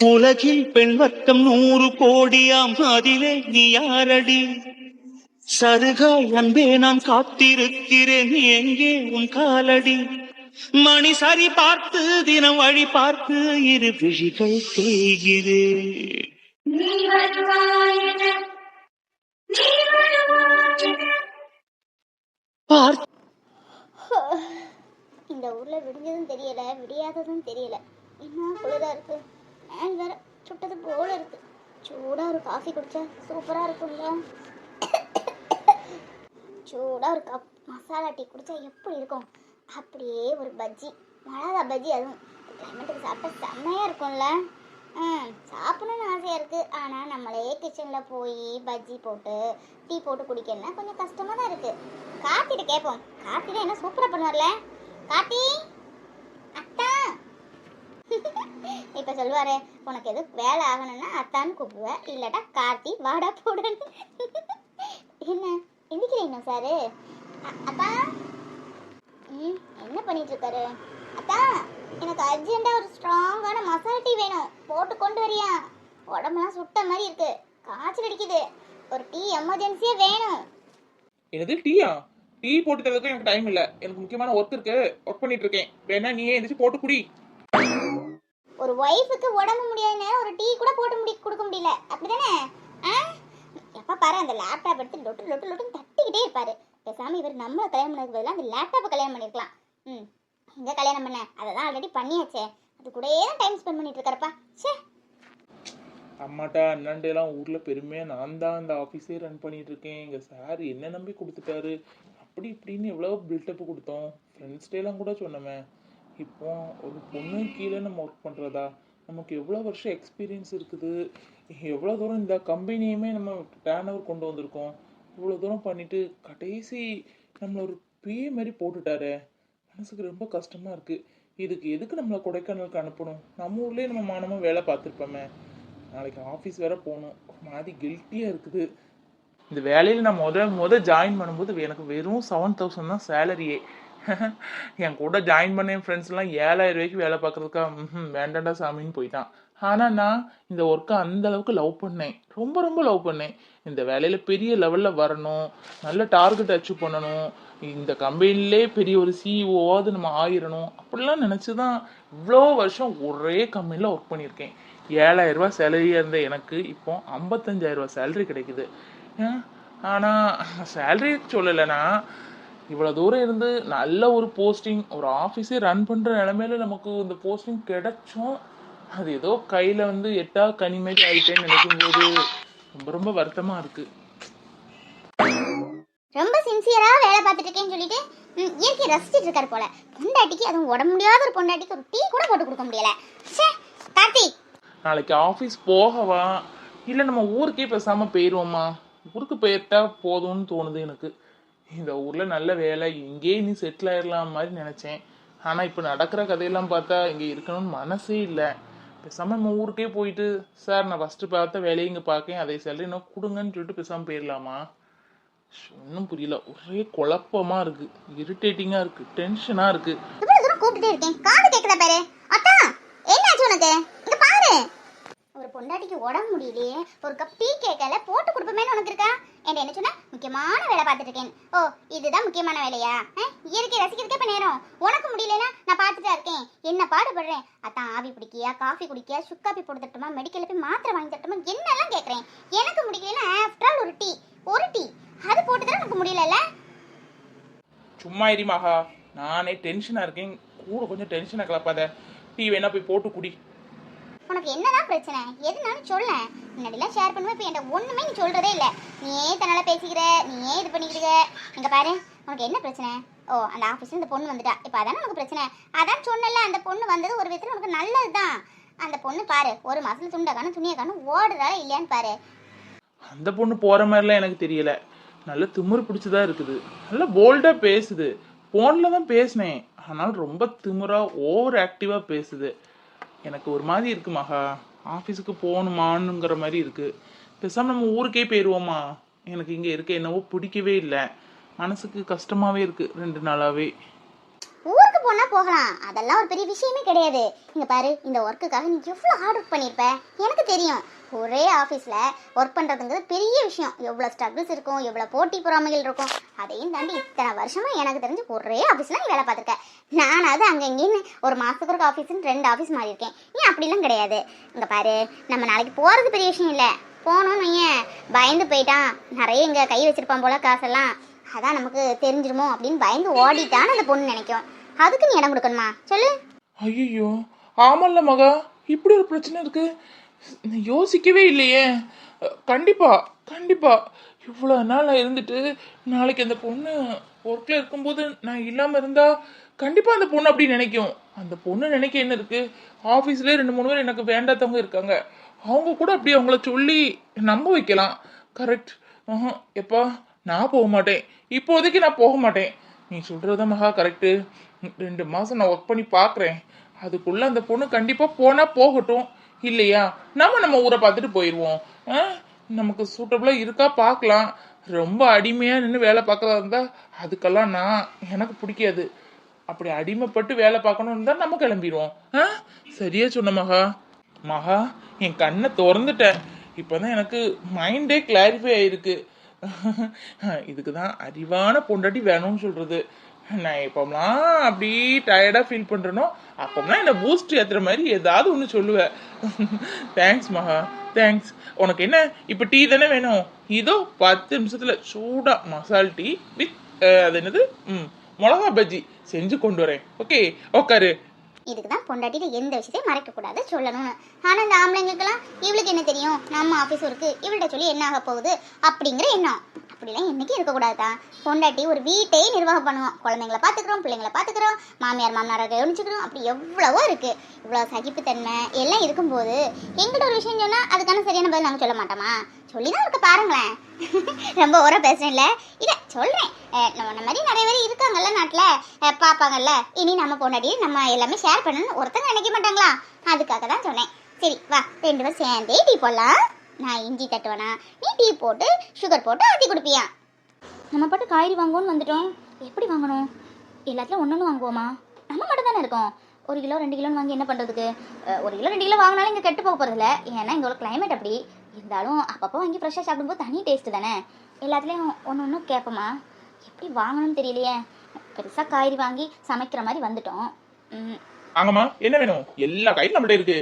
உலகில் பெண் வர்க்கம் 100 கோடியாம், அதிலே நீ யாரடி? சருகாய் அன்பே நான் காத்திருக்கிறேன், எங்கே உன் காலடி? மணி சரி பார்த்து தினம் வழி பார்த்து இரு விழிகள் தேய்கிறேன். இந்த ஊர்ல விடிஞ்சதும் தெரியல, விடியாததும் தெரியல. என்ன குளிரா இருக்கு. மேல் வேற சுட்டது போல இருக்கு. சூடா ஒரு காஃபி குடிச்சா சூப்பரா இருக்கும்ல. சூடா ஒரு கப் மசாலா டீ குடிச்சா எப்படி இருக்கும்? அப்படியே ஒரு பஜ்ஜி, மிளகா பஜ்ஜி, அதுவும் கிளைமேட்டுக்கு சாப்பிட்டா செம்மையா இருக்கும்ல. சாப்பிடணும்னு ஆசையா இருக்கு. ஆனா நம்மளே கிச்சன்ல போய் பஜ்ஜி போட்டு டீ போட்டு குடிக்கணும்னா கொஞ்சம் கஷ்டமா தான் இருக்கு. கார்த்திட்ட கேட்போம். கார்த்திட என்ன சூப்பரா பண்ணுவார்ல. கார்த்தி அத்தா இப்ப சொல்லுவாரு, உனக்கு எது வேலை ஆகணும்னா அத்தான்னு கூப்பிடுவ, இல்லாட்டா கார்த்தி வாடா போடன்னு. என்ன எந்திக்கிறீங்க சாரு? அப்பா என்ன பண்ணிட்டு இருக்காரு? அத்தா எனக்கு அர்ஜென்ட்டா ஒரு ஸ்ட்ராங்கான மசாலா டீ வேணும், போட்டு கொண்டு வரியா? உடம்புலாம் சுட்ட மாதிரி இருக்கு, காய்ச்சல் அடிக்குது, ஒரு டீ எமர்ஜென்சியா வேணும். என்னது டீயா? டீ போட்டு தரதுக்கு எனக்கு டைம் இல்ல, எனக்கு முக்கியமான ஒர்க் இருக்கு, ஒர்க் பண்ணிட்டு இருக்கேன். வேணா நீயே எந்திரிச்சு போட்டு குடி. ஒரு ஒய்ஃபுக்கு உடம்பு முடியாதுன்னு ஒரு டீ கூட போட்டு கொடுக்க முடியல, அப்படிதானே? எப்ப பாரு அந்த லேப்டாப் எடுத்து லொட்டு லொட்டு லொட்டுன்னு தட்டிக்கிட்டே இருப்பாரு. பேசாம இவர் நம்மள கல்யாணம் பண்ணதுக்கு பதிலாக அந்த லேப்டாப்பை கல்யாணம் பண்ணிருக்கலாம். எங்க கல்யாணம் பண்ண அதான் ஆல்ரெடி பண்ணியாச்சே, அது கூடயே தான் டைம் ஸ்பெண்ட் பண்ணிட்டு இருக்காருப்பா. சே, அம்மாட்டா அண்ணாண்டெல்லாம் ஊர்ல பெருமையா நான் தான் அந்த ஆஃபீஸே ரன் பண்ணிட்டு இருக்கேன், எங்க சார் என்ன நம்பி கொடுத்துட்டாரு, அப்படி இப்படின்னு எவ்வளோ பில்டப் கொடுத்தோம். ஃப்ரெண்ட்ஸ்டேலாம் கூட சொன்னோமே. இப்போ ஒரு பொண்ணு கீழே நம்ம ஒர்க் பண்ணுறதா, நமக்கு எவ்வளோ வருஷம் எக்ஸ்பீரியன்ஸ் இருக்குது, எவ்வளோ தூரம் இந்த கம்பெனியுமே நம்ம டேர்ன் ஓவர் கொண்டு வந்திருக்கோம். இவ்வளோ தூரம் பண்ணிட்டு கடைசி நம்மளை ஒரு பேய் மாதிரி போட்டுட்டாரு. மனசுக்கு ரொம்ப கஷ்டமாக இருக்குது. இதுக்கு எதுக்கு நம்மளை கொடைக்கானலுக்கு அனுப்பணும்? நம்ம ஊர்லேயே நம்ம மானமாக வேலை பார்த்துருப்போமே. நாளைக்கு ஆஃபீஸ் வேற போகணும், ஒரு மாதிரி கில்ட்டியாக இருக்குது. இந்த வேலையில் நான் முத ஜாயின் பண்ணும்போது எனக்கு வெறும் 7,000 தான் சேலரியே. என் கூட ஜாயின் பண்ண என் ஃப்ரெண்ட்ஸ்லாம் 7,000 ரூபாய்க்கு வேலை பார்க்குறதுக்கா வேண்டாண்டா சாமின்னு போயிட்டான். ஆனால் நான் இந்த ஒர்க்கை அந்த அளவுக்கு லவ் பண்ணேன், ரொம்ப ரொம்ப லவ் பண்ணேன். இந்த வேலையில் பெரிய லெவலில் வரணும், நல்ல டார்கெட் அச்சீவ் பண்ணணும், இந்த கம்பெனிலே பெரிய ஒரு சிஇஓவாவது நம்ம ஆயிரணும், அப்படிலாம் நினச்சி தான் இவ்வளோ வருஷம் ஒரே கம்பெனியில் ஒர்க் பண்ணியிருக்கேன். 7,000 ரூபா சேலரியாக இருந்த எனக்கு இப்போ 55,000 ரூபா சேலரி கிடைக்குது. ஆனால் சேலரி சொல்லலைன்னா இவ்வளோ தூரம் இருந்து நல்ல ஒரு போஸ்டிங், ஒரு ஆஃபீஸே ரன் பண்ணுற நிலமையில நமக்கு இந்த போஸ்டிங் கிடைச்சோம். அது ஏதோ கையில் வந்து எட்டா கனி மாதிரி ஆயிட்டேன்னு நினைக்கும் போது ரொம்ப ரொம்ப வருத்தமாக இருக்குது. ரொம்ப சின்சியரா வேலை பார்த்துட்டு இருக்கேன்னு சொல்லிட்டு இயற்கை ரசிச்சிட்டு இருக்காரு போல. பொண்டாட்டிக்கு அதுவும் உடம்பு முடியாத ஒரு பொண்டாட்டிக்கு ஒரு டீ கூட போட்டு கொடுக்க முடியல. கார்த்தி நாளைக்கு ஆஃபீஸ் போகவா இல்லை நம்ம ஊருக்கே பேசாமல் போயிடுவோமா? ஊருக்கு போயிட்டா போதும்னு தோணுது எனக்கு. இந்த ஊரில் நல்ல வேலை, இங்கேயே நீ செட்டில் ஆயிடலாம் மாதிரி நினச்சேன். ஆனால் இப்போ நடக்கிற கதையெல்லாம் பார்த்தா இங்கே இருக்கணும்னு மனசே இல்லை. பேசாமல் நம்ம ஊருக்கே போயிட்டு, சார் நான் ஃபஸ்ட்டு பார்த்த வேலையை இங்கே பார்க்கேன், அதை சேலரி இன்னும் கொடுங்கன்னு சொல்லிட்டு பேசாமல் போயிடலாமா? ஒன்றும் புரியல, ஒரே குழப்பமாக இருக்குது, இரிட்டேட்டிங்காக இருக்குது, டென்ஷனாக இருக்குது. இவ்வளவு தூரம் கூப்பிட்டுட்டே இருக்கேன், காது கேட்கல பாரு. அத்தா என்னாச்சு உனக்கு? இங்க பாரு, ஒரு பொண்டாட்டிக்கு உடம்பு முடியலையே, ஒரு கப் டீ கேட்கல, போட்டு கொடுப்போமேன்னு உனக்கு இருக்கா? என்ன என்ன சொன்னா? முக்கியமான வேலை பார்த்துட்டு இருக்கேன். ஓ இதுதான் முக்கியமான வேலையா? இயற்கை ரசிக்கிறதுக்கே இப்ப நேரம். உனக்கு முடியலன்னா நான் பார்த்துட்டா இருக்கேன், என்ன பாடுபடுறேன். அத்தான் ஆவி பிடிக்கியா, காஃபி குடிக்கியா, சுக்காப்பி போட்டு தட்டுமா, மெடிக்கல்ல போய் மாத்திரை வாங்கி தட்டுமா, என்னெல்லாம் கேட்குறேன். எனக்கு முடியலன்னா ஆஃப்டர் ஆல் ஒரு டீ அது போட்டு தர உனக்கு முடியல. சும்மா இரி மகா, நானே டென்ஷனாக இருக்கேன், கூட கொஞ்சம் டென்ஷனை கிளப்பாத. டீ வேணா போய் போட்டு குடி. உனக்கு என்னதான் பிரச்சனை? எதுனாலும் சொல்ல. முன்னாடிலாம் ஷேர் பண்ணுவேன், இப்போ என்கிட்ட ஒண்ணுமே நீ சொல்றதே இல்லை. நீயே தன்னால பேசிக்கிற, நீயே இது பண்ணிக்கிற. இங்க பாரு, உனக்கு என்ன பிரச்சனை? ஓ அந்த ஆஃபீஸ்ல இந்த பொண்ணு வந்துட்டா, இப்போ அதானே உனக்கு பிரச்சனை. அதான் சொன்னல, அந்த பொண்ணு வந்தது ஒரு விதத்தில் உனக்கு நல்லதுதான். அந்த பொண்ணு பாரு, ஒரு மாசத்துல துண்டக்கான துணியக்கான ஓடுறாளா இல்லையான்னு பாரு. அந்த பொண்ணு போகிற மாதிரிலாம் எனக்கு தெரியல, நல்ல திமிரு பிடிச்சதா இருக்குது, நல்ல போல்டாக பேசுது. ஃபோனில் தான் பேசினேன், ஆனாலும் ரொம்ப திமிராக ஓவர் ஆக்டிவாக பேசுது. எனக்கு ஒரு மாதிரி இருக்கு மகா, ஆஃபீஸுக்கு போகணுமானுங்கிற மாதிரி இருக்கு. பேசாமல் நம்ம ஊருக்கே போயிடுவோமா? எனக்கு இங்கே இருக்க என்னவோ பிடிக்கவே இல்லை, மனசுக்கு கஷ்டமாகவே இருக்கு 2 நாளாகவே. ஊருக்கு போனா போகலாம், அதெல்லாம் ஒரு பெரிய விஷயமே கிடையாது. இங்க பாரு, இந்த ஒர்க்குக்காக நீ எவ்வளவு ஹார்ட் ஒர்க் பண்ணிருப்ப எனக்கு தெரியும். ஒரே ஆஃபீஸில் ஒர்க் பண்ணுறதுங்கிறது பெரிய விஷயம். எவ்வளோ ஸ்ட்ரகிள்ஸ் இருக்கும், எவ்வளோ போட்டி பொறாமைகள் இருக்கும். அதையும் தாண்டி இத்தனை வருஷமாக எனக்கு தெரிஞ்சு ஒரே ஆஃபீஸில் நீ வேலை பார்த்துருக்க. நானாவது அங்கே இங்கேன்னு ஒரு மாதத்துக்கு ஒரு ஆஃபீஸ்ன்னு 2 ஆஃபீஸ் மாறி இருக்கேன். நீ அப்படிலாம் கிடையாது. இங்கே பாரு, நம்ம நாளைக்கு போகிறது பெரிய விஷயம் இல்லை. போனோன்னு ஏன் பயந்து போயிட்டான், நிறைய இங்கே கை வச்சிருப்பான் போல காசெல்லாம், அதான் நமக்கு தெரிஞ்சிருமோ அப்படின்னு பயந்து ஓடிட்டான்னு அந்த பொண்ணு நினைக்கும். அதுக்கு நீ இடம் கொடுக்கணுமா சொல்லு? ஐயோ ஆமல்ல மகா, இப்படி ஒரு பிரச்சனை இருக்கு, யோசிக்கவே இல்லையே. கண்டிப்பா கண்டிப்பா இவ்வளோ நாள் நான் இருந்துட்டு நாளைக்கு அந்த பொண்ணு ஒர்க்கில் இருக்கும்போது நான் இல்லாமல் இருந்தா கண்டிப்பாக அந்த பொண்ணு அப்படி நினைக்கும். அந்த பொண்ணு நினைக்க என்ன இருக்கு, ஆஃபீஸ்லேயே 2-3 பேர் எனக்கு வேண்டாதவங்க இருக்காங்க, அவங்க கூட அப்படி அவங்கள சொல்லி நம்ப வைக்கலாம். கரெக்ட். எப்பா நான் போக மாட்டேன், இப்போதைக்கு நான் போக மாட்டேன். நீ சொல்கிறத மகா கரெக்டு. 2 மாதம் நான் ஒர்க் பண்ணி பார்க்குறேன், அதுக்குள்ளே அந்த பொண்ணு கண்டிப்பாக போனால் போகட்டும், இல்லையா நம்ம ஊரை பார்த்துட்டு போயிடுவோம். நமக்கு சூட்டபிளாக இருக்கா பார்க்கலாம். ரொம்ப அடிமையாக நின்று வேலை பார்க்குறதா இருந்தால் அதுக்கெல்லாம் எனக்கு பிடிக்காது. அப்படி அடிமைப்பட்டு வேலை பார்க்கணும்னு இருந்தால் நம்ம கிளம்பிடுவோம். சரியா சொன்ன மகா. மகா என் கண்ணை திறந்துட்டேன், இப்போதான் எனக்கு மைண்டே கிளாரிஃபை ஆயிருக்கு. இதுக்கு தான் அறிவான பொண்டாட்டி வேணும்னு சொல்றது. நான் எப்போம்லாம் அப்படி டயர்டாக ஃபீல் பண்ணுறனோ அப்போம்லாம் என்னை பூஸ்ட் ஏற்றுற மாதிரி ஏதாவது ஒன்று சொல்லுவேன். தேங்க்ஸ் மகா, தேங்க்ஸ். உனக்கு என்ன இப்போ டீ தானே வேணும்? இதோ 10 நிமிஷத்தில் சூடாக மசால் டீ வித் அது என்னது மிளகா பஜ்ஜி செஞ்சு கொண்டு வரேன். ஓகே உக்காரு. இதுக்கு தான் பொண்டாட்டிட்டு எந்த விஷயத்தையும் மறைக்கக்கூடாது சொல்லணும்னு. ஆனால் இந்த ஆம்பளைங்களுக்கெல்லாம் இவளுக்கு என்ன தெரியும், நம்ம ஆஃபீஸ் ஒர்க்கு இவள்கிட்ட சொல்லி என்ன ஆக போகுது அப்படிங்கிற எண்ணம். அப்படிலாம் என்னைக்கும் இருக்கக்கூடாதுதான். பொண்டாட்டி ஒரு வீட்டையே நிர்வாகம் பண்ணுவோம். குழந்தைங்களை பார்த்துக்கிறோம், பிள்ளைங்களை பார்த்துக்கிறோம், மாமியார் மாமனாரை கவனிச்சுக்கிறோம், அப்படி எவ்வளவோ இருக்குது. இவ்வளோ சகிப்புத்தன்மை எல்லாம் இருக்கும்போது எங்கிட்ட ஒரு விஷயம் சொன்னால் அதுக்கான சரியான பதில் நாங்கள் சொல்ல மாட்டோமா? சொல்லி தான் இருக்க பாருங்களேன். ரொம்ப ஓர பேசுறேன் இல்லை இல்லை சொல்கிறேன். நம்ம மாதிரி நிறைய பேர் இருக்காங்கல்ல நாட்டில், பார்ப்பாங்கல்ல. இனி நம்ம பொண்டாட்டி நம்ம எல்லாமே ஷேர் பண்ணணும்னு ஒருத்தங்க நினைக்க மாட்டாங்களா? அதுக்காக தான் சொன்னேன். சரி வா, 2 பேரும் சேர்ந்தே டீ போடலாம். நான் இஞ்சி தட்டுவேனா, நீ டீ போட்டு சுகர் போட்டு ஆற்றி கொடுப்பியா? நம்ம பாட்டு காய்கறி வாங்குவோன்னு வந்துட்டோம். எப்படி வாங்கணும்? எல்லாத்துலையும் ஒன்று வாங்குவோமா? நம்ம மட்டும் தானே இருக்கோம். 1 கிலோ 2 கிலோன்னு வாங்கி என்ன பண்ணுறதுக்கு? 1 கிலோ 2 கிலோ வாங்கினாலும் இங்கே கெட்டு போக போகிறதில்ல. ஏன்னா இங்கே ஒரு கிளைமேட் அப்படி இருந்தாலும் அப்பப்போ வாங்கி ஃப்ரெஷ்ஷாக சாப்பிடும்போது தனி டேஸ்ட்டு தானே. எல்லாத்துலேயும் ஒன்று கேட்போமா? எப்படி வாங்கணும்னு தெரியலையே. பெருசாக காய்கறி வாங்கி சமைக்கிற மாதிரி வந்துட்டோம். ஆங்கம்மா என்ன வேணும்? எல்லா காயும் நம்மள்ட்ட இருக்கு.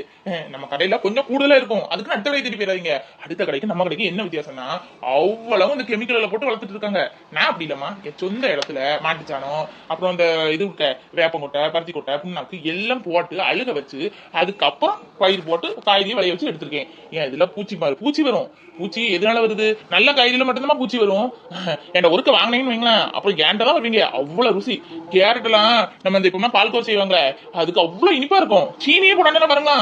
நம்ம கடையில கொஞ்சம் கூடுதலா இருக்கும், அதுக்கு அடுத்த கடை தேடி போயிடாதீங்க. அடுத்த கடைக்கு நம்ம கடைக்கு என்ன வித்தியாசம்னா அவ்வளவு இந்த கெமிக்கல்ல போட்டு வளர்த்துட்டு இருக்காங்க. நான் அப்படி இல்லம்மா, என் சொந்த இடத்துல மாட்டுச்சாணம், அப்புறம் இந்த இது வேப்பங்கொட்டை, பருத்தி கொட்டை, புண்ணாக்கு எல்லாம் போட்டு அழுக வச்சு அதுக்கப்புறம் பயிர் போட்டு காய்கறி விளைய வச்சு எடுத்திருக்கேன். ஏன் இதுல பூச்சி வரும். பூச்சி எதனால வருது? நல்ல காய்கறியில மட்டும்தான் பூச்சி வரும். என் ஒருக்க வாங்கினீங்கன்னு வைங்களேன், அப்புறம் கேண்ட தான் வருவீங்க. அவ்வளவு ருசி. கேரட் எல்லாம் நம்ம இந்த இப்ப பால்கோவா செய்வாங்க, அதுக்கு அவ்வளவு இனிப்பா இருக்கும். சீனியே போடாம பாருங்க.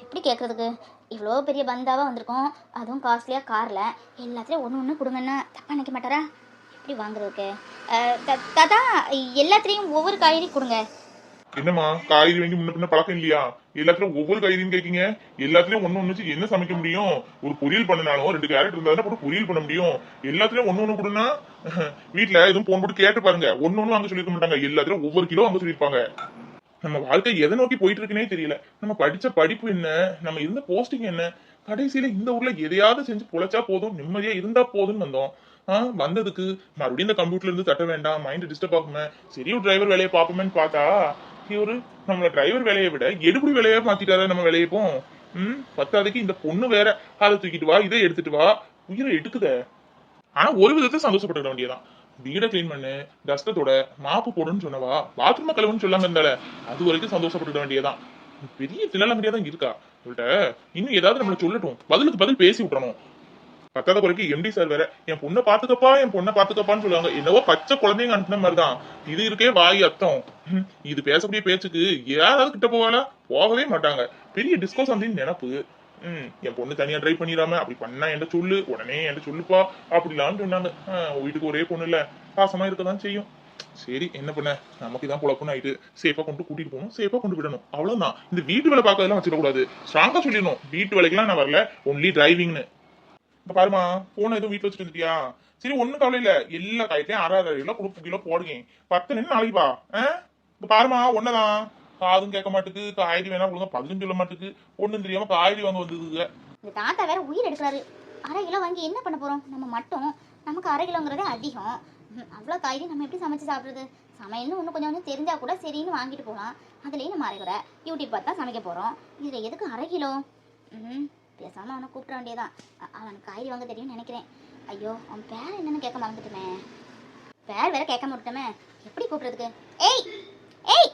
எப்படி கேட்கறதுக்கு இவ்வளோ பெரிய பந்தாவா வந்திருக்கோம், அதுவும் காஸ்ட்லியா கார்ல. எல்லாத்துலயும் ஒன்று கொடுங்கன்னா தப்பா நினைக்க மாட்டாரா? எப்படி வாங்குறதுக்கு? தாத்தா எல்லாத்துலயும் ஒவ்வொரு காய்கறி கொடுங்க. என்னம்மா காய்கறி வாங்கி முன்ன பின்ன பழக்கம் இல்லையா? எல்லாத்துலயும் ஒவ்வொரு காய்கறின்னு கேட்கீங்க. எல்லாத்துலயும் ஒண்ணு வச்சு என்ன சமைக்க முடியும்? ஒரு பொரியல் பண்ணனாலும் 2 கேரட் இருந்தா போட்டு பொரியல் பண்ண முடியும். எல்லாத்துலயும் ஒண்ணு கொடுனா வீட்டுல எதுவும் போன் போட்டு கேட்டு பாருங்க, ஒண்ணு வாங்க சொல்லிருக்க மாட்டாங்க. எல்லாத்துலயும் ஒவ்வொரு கிலோ வாங்க சொல்லிருப்பாங்க. நம்ம வாழ்க்கை எதை நோக்கி போயிட்டு இருக்குன்னே தெரியல. நம்ம படிச்ச படிப்பு என்ன, நம்ம இருந்த போஸ்டிங் என்ன, கடைசியில இந்த ஊர்ல எதையாவது செஞ்சு பொழைச்சா போதும், நிம்மதியா இருந்தா போதும்னு வந்தோம். வந்ததுக்கு மறுபடியும் இந்த கம்ப்யூட்டர்ல இருந்து தட்ட வேண்டாம், மைண்ட் டிஸ்டர்ப் ஆகுமே, சரி ஒரு டிரைவர் வேலையை பார்ப்போமேன்னு பார்த்தா இவரு நம்மள டிரைவர் வேலையை விட எடுபடி வேலையா மாத்திட்டாரு. நம்ம வேலையப்போம். பத்தாவதுக்கு இந்த பொண்ணு வேற, அதை தூக்கிட்டு வா, இதை எடுத்துட்டு வா, உயிரை எடுக்குத. ஆனா ஒரு விதத்தை சந்தோஷப்பட்டுக்க வேண்டியதான். வீடை கிளீன் பண்ணு, டஸ்டத்தோட மாப்பு போடுன்னு சொன்னவா, பாத்ரூம் கலவுன்னு சொல்லாம இருந்தால அது வரைக்கும் சந்தோஷப்பட்டுக்க வேண்டியதான். பெரிய திணறமையா தான் இருக்கா இவள்கிட்ட. இன்னும் ஏதாவது நம்மள சொல்லட்டும், பதிலுக்கு பதில் பேசி விட்டுறணும். பத்தாத குறைக்கு எம்டி சார் வேற என் பொண்ணை பாத்துக்கப்பா, என் பொண்ணை பாத்துக்கப்பான்னு சொல்லுவாங்க. என்னவோ பச்சை குழந்தைங்க அனுப்பின மாதிரிதான். இது இருக்கே வாய் அர்த்தம். இது பேசக்கூடிய பேச்சுக்கு யாராவது கிட்ட போவாளா? போகவே மாட்டாங்க. பெரிய டிஸ்கோ சந்தின்னு நினைப்பு. என் பொண்ணு தனியா ட்ரைவ் பண்ணிடாம, அப்படி பண்ணா என்கிட்ட சொல்லு, உடனே என்கிட்ட சொல்லுப்பா அப்படிலாம் சொன்னாங்க. வீட்டுக்கு ஒரே பொண்ணு இல்ல, பாசமா இருக்கதான் செய்யும். சரி என்ன பண்ண, நமக்கு இதான் பொழப்புன்னு ஆயிட்டு சேஃபா கொண்டு கூட்டிட்டு போகணும், சேஃபா கொண்டு விடணும், அவ்வளவுதான். இந்த வீட்டு வேலை பார்க்கறதெல்லாம் வச்சிடக்கூடாது. ஸ்ட்ராங்கா சொல்லிடணும், வீட்டு வேலைக்கெல்லாம் நான் வரல, ஒன்லி டிரைவிங்னு. இப்ப பாருமா, போன எதுவும் வீட்டுல வச்சுட்டு வந்துட்டியா? சரி ஒண்ணும் கவலை இல்ல, எல்லா காய்களையும் 6.5 கிலோ 6 கிலோ போடுங்க. 10 நின்று நாளைக்கு வா. இப்ப பாருமா ஒன்னதான் காதும் கேட்க மாட்டுக்கு, காய்கறி வேணா ஒழுங்கா பதிலும் சொல்ல மாட்டுக்கு, ஒண்ணும் தெரியாம காய்கறி வாங்க வந்ததுங்க. இந்த தாத்தா வேற உயிர் எடுக்கிறாரு. 1/2 கிலோ வாங்கி என்ன பண்ண போறோம் நம்ம மட்டும்? நமக்கு 1/2 கிலோங்கிறதே அதிகம். அவ்வளோ காய்கறி நம்ம எப்படி சமைச்சு சாப்பிடுறது? சமையல்னு இன்னும் கொஞ்சம் கொஞ்சம் தெரிஞ்சா கூட சரின்னு வாங்கிட்டு போகலாம். அதுலேயும் நம்ம அரைக்குறை யூடியூப் பார்த்து தான் சமைக்க போகிறோம். இதில் எதுக்கு 1/2 கிலோ? பேசாமல் அவனை கூப்பிட வேண்டியதான். அவனுக்கு காய்கறி வாங்க தெரியும்னு நினைக்கிறேன். ஐயோ, அவன் பேர் என்னன்னு கேட்க மறந்துட்டுமே. பேர் வேற கேட்க விட்டுட்டமே. எப்படி கூப்பிடுறதுக்கு? ஏய் ஏய்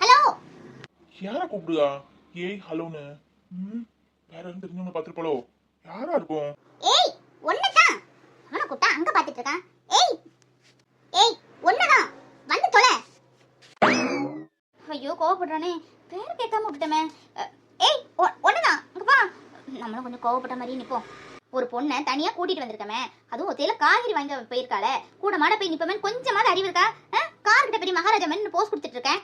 ஹலோ. யார கூப்பிடுதா? ஏய் ஹலோன்னு. வேற யாரும் தெரிஞ்சவங்க பார்த்துருப்பாளோ? யாரா இருக்கும்? ஏய் ஒன்னதான். அவனை கூப்பிட்டா அங்க பார்த்துட்டு இருக்கான். ஏய் ஏய் ஒன்னதான் வந்து தொலை. ஐயோ கோவப்படுறானே. பேர் கேட்காம விட்டுட்டமே. ஏய் ஒன்னதான் இங்க வா. நம்மளும் கொஞ்சம் கோவப்பட்ட மாதிரி நிப்போம். ஒரு பொண்ணை தனியா கூட்டிட்டு வந்திருக்கமே, அதுவும் ஒத்தையில காய்கறி வாங்க போயிருக்காள, கூட மாட போய் நிப்பமே. கொஞ்சமாவது அறிவு இருக்கா? கார் கிட்ட பெரிய மகாராஜா மாதிரி போஸ்ட் கொடுத்துட்டு இருக்கேன்.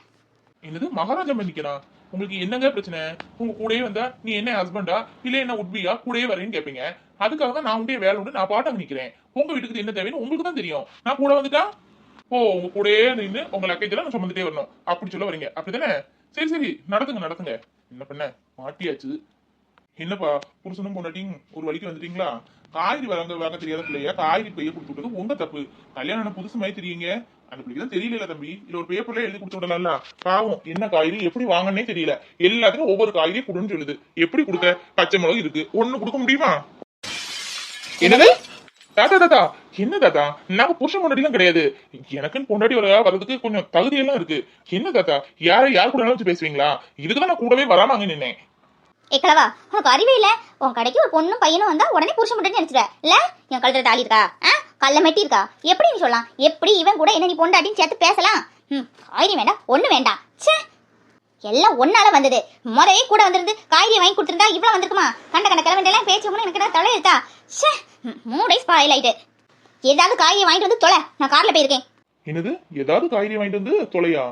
என்னது மகாராஜா மன்னிக்கிறான்? உங்களுக்கு என்னங்க பிரச்சனை? உங்க கூடயே வந்தா நீ என்ன ஹஸ்பண்டா இல்ல என்ன உட்பியா கூடயே வரேன்னு கேட்பீங்க. அதுக்காக தான் நான் உண்டே வேலை உண்டு நான் பாட்டாங்க நிக்கிறேன். உங்க வீட்டுக்கு என்ன தேவைன்னு உங்களுக்கு தான் தெரியும். நான் கூட வந்துட்டா ஓ உங்க கூடயே நின்று உங்க லக்கேஜ் நான் சுமந்துட்டே வரணும் அப்படி சொல்ல வரீங்க அப்படித்தானே? சரி சரி நடத்துங்க நடத்துங்க. என்ன பண்ண மாட்டியாச்சு. என்னப்பா புருஷனும் பொண்டாட்டியும் ஒரு வழிக்கு வந்துட்டீங்களா? காய்கறி வாங்க தெரியாத பிள்ளையா காய்கறி பைய கொடுத்து விட்டது உங்க தப்பு. கல்யாணம் புதுசு மாதிரி தெரியுங்க. அந்த பிள்ளைக்கு தான் தெரியல தம்பி. இல்ல ஒரு பேப்பர்ல எழுதி கொடுத்து விடலாம்ல. பாவம் என்ன காய்கறி எப்படி வாங்கன்னே தெரியல. எல்லாத்துக்கும் ஒவ்வொரு காய்கறி கொடுன்னு சொல்லுது. எப்படி கொடுக்க? பச்சை மிளகு இருக்கு, ஒண்ணு கொடுக்க முடியுமா? என்னது தாத்தா தாத்தா? என்ன தாத்தா? நாங்க புருஷன் பொண்டாட்டிலாம் கிடையாது. எனக்குன்னு பொண்டாட்டி வர்றதுக்கு கொஞ்சம் தகுதியெல்லாம் இருக்கு. என்ன தாத்தா யார் கூட வச்சு பேசுவீங்களா? இதுக்குதான் நான் கூடவே வராம அங்க நின்னேன். ஏக்கலவா உனக்கு அறிவே இல்ல. உன் கடைக்கு ஒரு பொண்ணும் பையனும் வந்தா உடனே புருஷன் மட்டும் நினைச்சிட இல்ல? என் கழுத்துல தாலி இருக்கா? கல்ல மெட்டி இருக்கா? எப்படி நீ சொல்லலாம்? எப்படி இவன் கூட என்ன நீ பொண்டாட்டின்னு சேர்த்து பேசலாம்? காய்கறி வேண்டாம் ஒண்ணு வேண்டாம். சே எல்லாம் ஒன்னால வந்தது. முதவே கூட வந்திருந்து காய்கறி வாங்கி கொடுத்துருந்தா இவ்வளவு வந்திருக்குமா? கண்ட கிளம்பெல்லாம் பேச்சு எனக்கு தலை இருக்கா? சே 3 days ஸ்பாயில் ஆயிட்டு. ஏதாவது காய்கறி வாங்கிட்டு வந்து தொலை. நான் கார்ல போயிருக்கேன். என்னது ஏதாவது காய்கறி வாங்கிட்டு வந்து தொலையா?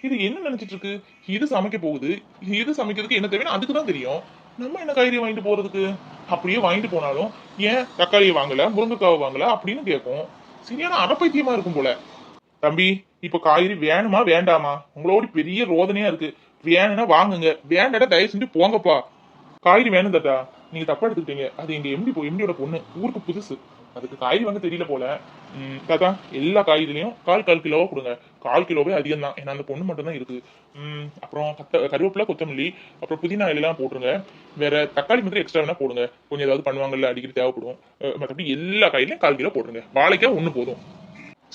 இது என்ன நினைச்சிட்டு இருக்கு? இது சமைக்க போகுது. இது சமைக்கிறதுக்கு என்ன தேவைன்னு அதுக்கு தான் தெரியும். நம்ம என்ன காய்கறி வாங்கிட்டு போறதுக்கு? அப்படியே வாங்கிட்டு போனாலும் ஏன் தக்காளியை வாங்கல முருங்கைக்காவை வாங்கல அப்படின்னு கேட்கும். சரியான அறப்பைத்தியமா இருக்கும் போல. தம்பி இப்ப காய்கறி வேணுமா வேண்டாமா? உங்களோட பெரிய ரோதனையா இருக்கு. வேணும்னா வாங்குங்க, வேண்டாட தயவு செஞ்சு போங்கப்பா. காய்கறி வேணும் தாத்தா. நீங்க தப்பா எடுத்துக்கிட்டீங்க. அது எங்க எம்டியோட பொண்ணு, ஊருக்கு புதுசு. அதுக்கு காய்கறி வாங்க தெரியல போல. தாத்தா எல்லா காய்கறிலையும் 1/4 கிலோவா கொடுங்க. 1/4 கிலோவே அதிகம் தான். ஏன்னா அந்த பொண்ணு மட்டும் தான் இருக்கு. அப்புறம் கருவேப்பிலை கொத்தமல்லி அப்புறம் புதினா எல்லாம் போட்டுருங்க. வேற தக்காளி மட்டும் எக்ஸ்ட்ரா வேணா போடுங்க. கொஞ்சம் ஏதாவது பண்ணுவாங்கல்ல அடிக்கடி தேவைப்படும். மற்றபடி எல்லா காய்கறிலையும் 1/4 கிலோ போட்டுருங்க. வாழைக்காய் 1 போதும்.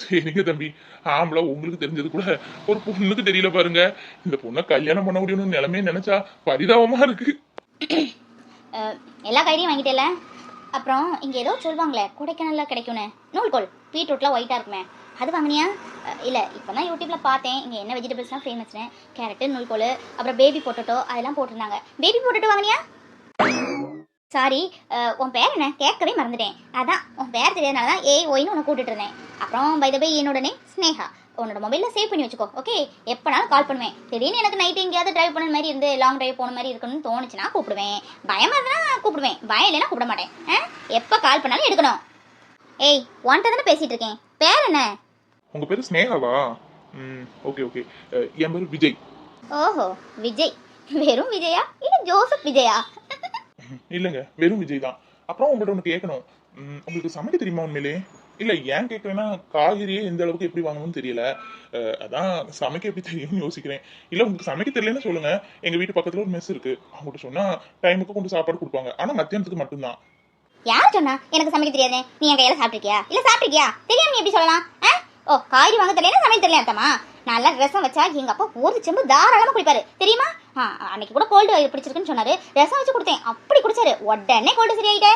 சரிங்க தம்பி. ஆம்பளை உங்களுக்கு தெரிஞ்சது கூட ஒரு பொண்ணுக்கு தெரியல பாருங்க. இந்த பொண்ணை கல்யாணம் பண்ண முடியும்னு நிலைமையை நினைச்சா பரிதாபமா இருக்கு. எல்லா காய்கறியும் வாங்கிட்டேல. அப்புறம் இங்க ஏதோ சொல்லுவாங்களே கொடைக்கானல்ல கிடைக்கும்னு நூல்கோல் பீட்ரூட்லாம் ஒயிட்டா இருக்குமே, அது வாங்கினியா? இல்ல இப்பதான் யூடியூப்ல பார்த்தேன். இங்க என்ன வெஜிடபிள்ஸ்லாம் ஃபேமஸ்னு கேரட்டு நூல்கோல் அப்புறம் பேபி பொட்டேட்டோ அதெல்லாம் போட்டிருந்தாங்க. Baby potato வாங்கினியா? சாரி உன் பேர் என்ன கேட்கவே மறந்துட்டேன். அதான் உன் பேர் தெரியாதனால தான் ஒய்னு உன்னை கூட்டிட்டு இருந்தேன். அப்புறம் பை த பை என்னோட நேம் ஸ்னேகா. உன்னோட மொபைலில் சேவ் பண்ணி வச்சுக்கோ. ஓகே எப்போனாலும் கால் பண்ணுவேன். திடீர்னு எனக்கு நைட்டு எங்கேயாவது டிரைவ் பண்ண மாதிரி இருந்து லாங் டிரைவ் போன மாதிரி இருக்குன்னு தோணுச்சுன்னா கூப்பிடுவேன். பயமா இருந்தா கூப்பிடுவேன், பயம் இல்லைன்னா கூப்பிட மாட்டேன். எப்போ கால் பண்ணாலும் எடுக்கணும். ஏய் ஒன்ட்ட தானே பேசிட்டு இருக்கேன். பேர் என்ன? உங்க பேரு ஸ்னேகாவா? Okay okay. என் பேரு விஜய். ஓஹோ விஜய். வெறும் விஜயா இல்ல ஜோசப் விஜயா? இல்லங்க வெறும் விஜய் தான். அப்புறம் உங்கள்ட்ட ஒன்று கேட்கணும். உங்களுக்கு சமைக்க தெரியுமா உண்மையிலே? இல்ல ஏன் கேட்கறேன்னா காய்கறியே எந்த அளவுக்கு எப்படி வாங்கணும்னு தெரியல. அதான் சமைக்க எப்படி தெரியும்னு யோசிக்கிறேன். இல்ல உங்களுக்கு சமைக்க தெரியலன்னு சொல்லுங்க. எங்க வீட்டு பக்கத்துல ஒரு மெஸ் இருக்கு. அவங்ககிட்ட சொன்னா டைமுக்கு கொண்டு சாப்பாடு கொடுப்பாங்க. ஆனா மத்தியானத்துக்கு மட்டும்தான். யார் சொன்னா எனக்கு சமைக்க தெரியாது? நீ என் கையில சாப்பிட்டிருக்கியா இல்ல சாப்பிட்டிருக்கியா? தெரியாம நீ எப்படி சொல்லலாம்? ஓ காய்கறி வாங்க தெரியல சமைக்க தெரியல அர்த்தமா? நல்லா ரசம் வச்சா எங்க அப்பா ஒரு செம்பு தாராளமா குடிப்பாரு தெரியுமா? அன்னைக்கு கூட கோல்டு பிடிச்சிருக்குன்னு சொன்னாரு. ரசம் வச்சு கொடுத்தேன் அப்படி குடிச்சாரு. உடனே கோல்டு சரியாயிட்டே.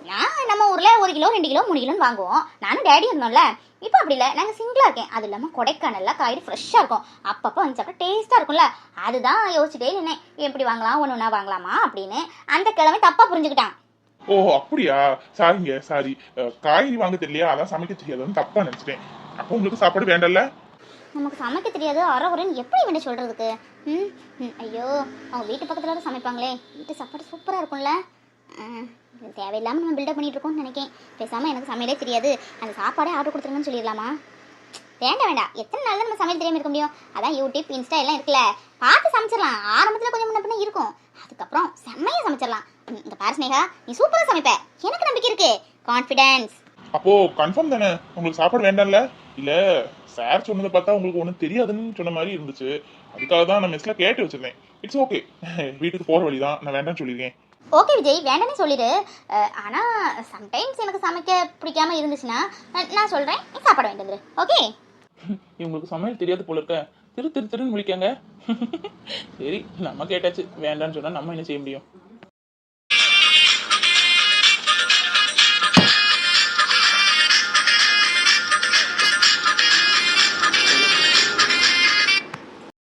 நான் நம்ம ஊர்ல 1 கிலோ 2 கிலோ 3 கிலோன்னு வாங்குவோம். நானும் டேடி இருந்தோம்ல. இப்போ அப்படி இல்லை, நாங்கள் சிங்கிளாக இருக்கேன். அது இல்லாமல் கொடைக்கானல்ல காய்கறி ஃப்ரெஷ்ஷாக இருக்கும். அப்பப்போ வந்து சாப்பிட்டா டேஸ்ட்டாக இருக்கும்ல. அதுதான் யோசிச்சுட்டே நின்னேன் எப்படி வாங்கலாம் ஒன்று வாங்கலாமா அப்படின்னு. அந்த கிழமை தப்பாக புரிஞ்சுக்கிட்டான். ஓ அப்படியா? சாரிங்க சாரி. காய்கறி வாங்க தெரியலையா அதான் சமைக்க தெரியாதுன்னு தப்பா நினைச்சிட்டேன். அப்போ உங்களுக்கு சாப்பாடு வேண்டல்ல? நமக்கு சமைக்க தெரியாது அறகுறைன்னு எப்படி வேண்ட சொல்றதுக்கு? ஐயோ அவங்க வீட்டு பக்கத்துல சமைப்பாங்களே, வீட்டு சாப்பாடு சூப்பராக இருக்கும்ல. தேவையில்லாமல் நம்ம பில்டப் பண்ணிட்டு இருக்கோம்னு நினைக்கேன். பேசாமல் எனக்கு சமையலே தெரியாது, அந்த சாப்பாடே ஆர்டர் கொடுத்துருங்கன்னு சொல்லிடலாமா? வேண்டாம் வேண்டாம், எத்தனை நாள் தான் நம்ம சமையல் தெரியாம இருக்க முடியும்? அதான் யூடியூப் இன்ஸ்டா எல்லாம் இருக்குல்ல, பார்த்து சமைச்சிடலாம். ஆரம்பத்துல கொஞ்சம் முன்ன பின்ன இருக்கும், அதுக்கப்புறம் செம்மையா சமைச்சிடலாம். இந்த பாரு ஸ்னேகா, நீ சூப்பரா சமைப்ப, எனக்கு நம்பிக்கை இருக்கு. கான்ஃபிடன்ஸ். அப்போ கன்ஃபார்ம் தானே உங்களுக்கு சாப்பாடு வேண்டாம்ல? இல்ல சார் சொன்னதை பார்த்தா உங்களுக்கு ஒன்றும் தெரியாதுன்னு சொன்ன மாதிரி இருந்துச்சு, அதுக்காக தான் நான் மெஸ்ல கேட்டு வச்சிருந்தேன். இட்ஸ் ஓகே, வீட்டுக்கு போற வழிதான், நான் வேண்டாம்னு சொல்லியிருக்கேன். ஓகே விஜய், வேண்டானே சொல்லிடு. ஆனா சம்டைம்ஸ் எனக்கு சமைக்க பிடிக்காம இருந்துச்சுன்னா நான் சொல்றேன், நீ சாப்பாடு வேண்டியது. ஓகே? இவங்களுக்கு சமையல் தெரியாது போல இருக்க, திருன்னு விழிக்காங்க. சரி, நம்ம கேட்டாச்சு, வேண்டான்னு சொன்னா நம்ம என்ன செய்ய முடியும்?